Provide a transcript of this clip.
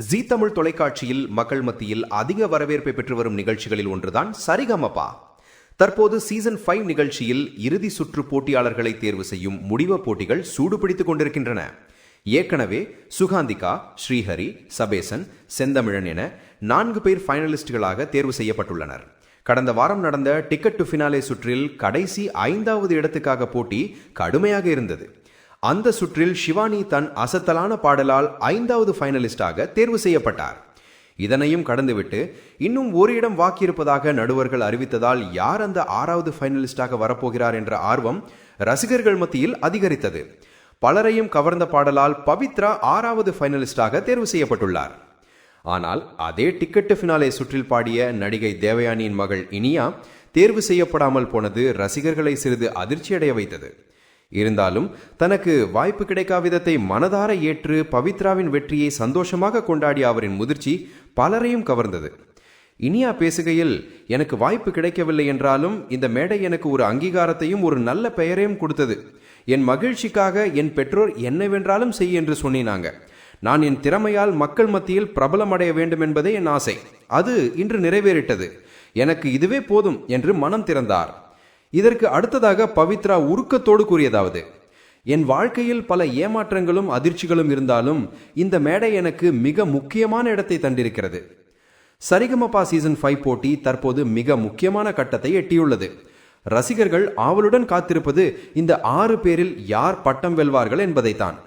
ஜீ தமிழ் தொலைக்காட்சியில் மக்கள் மத்தியில் அதிக வரவேற்பை பெற்று வரும் நிகழ்ச்சிகளில் ஒன்றுதான் சரிகமபா. தற்போது சீசன் 5 நிகழ்ச்சியில் இறுதி சுற்று போட்டியாளர்களை தேர்வு செய்யும் முடிவ போட்டிகள் சூடுபிடித்துக் கொண்டிருக்கின்றன. ஏற்கனவே சுகாந்திகா, ஸ்ரீஹரி, சபேசன், செந்தமிழன் என 4 பேர் ஃபைனலிஸ்டுகளாக தேர்வு செய்யப்பட்டுள்ளனர். கடந்த வாரம் நடந்த டிக்கெட் டு ஃபினாலே சுற்றில் கடைசி 5வது இடத்துக்காக போட்டி கடுமையாக இருந்தது. அந்த சுற்றில் ஷிவானி தன் அசத்தலான பாடலால் 5வது ஃபைனலிஸ்டாக தேர்வு செய்யப்பட்டார். இதனையும் கடந்துவிட்டு இன்னும் ஒரு இடம் வாக்கியிருப்பதாக நடுவர்கள் அறிவித்ததால் யார் அந்த 6வது ஃபைனலிஸ்டாக வரப்போகிறார் என்ற ஆர்வம் ரசிகர்கள் மத்தியில் அதிகரித்தது. பலரையும் கவர்ந்த பாடலால் பவித்ரா 6வது ஃபைனலிஸ்டாக தேர்வு செய்யப்பட்டுள்ளார். ஆனால் அதே டிக்கெட் டு ஃபினாலே சுற்றில் பாடிய நடிகை தேவயானியின் மகள் இனியா தேர்வு செய்யப்படாமல் போனது ரசிகர்களை சிறிது அதிர்ச்சியடைய வைத்தது. இருந்தாலும் தனக்கு வாய்ப்பு கிடைக்காவிதத்தை மனதார ஏற்று பவித்ராவின் வெற்றியை சந்தோஷமாக கொண்டாடிய அவரின் முதிர்ச்சி பலரையும் கவர்ந்தது. இனியா பேசுகையில், எனக்கு வாய்ப்பு கிடைக்கவில்லை என்றாலும் இந்த மேடை எனக்கு ஒரு அங்கீகாரத்தையும் ஒரு நல்ல பெயரையும் கொடுத்தது. என் மகிழ்ச்சிக்காக என் பெற்றோர் என்னவென்றாலும் செய் என்று சொன்னாங்க. நான் என் திறமையால் மக்கள் மத்தியில் பிரபலமடைய வேண்டும் என்பதே என் ஆசை. அது இன்று நிறைவேறிட்டது. எனக்கு இதுவே போதும் என்று மனம் திறந்தார். இதற்கு அடுத்ததாக பவித்ரா உருக்கத்தோடு கூறியதாவது, என் வாழ்க்கையில் பல ஏமாற்றங்களும் அதிர்ச்சிகளும் இருந்தாலும் இந்த மேடை எனக்கு மிக முக்கியமான இடத்தை தந்திருக்கிறது. சரிகமபா சீசன் 5 போட்டி தற்போது மிக முக்கியமான கட்டத்தை எட்டியுள்ளது. ரசிகர்கள் ஆவலுடன் காத்திருப்பது இந்த 6 பேரில் யார் பட்டம் வெல்வார்கள் என்பதைத்தான்.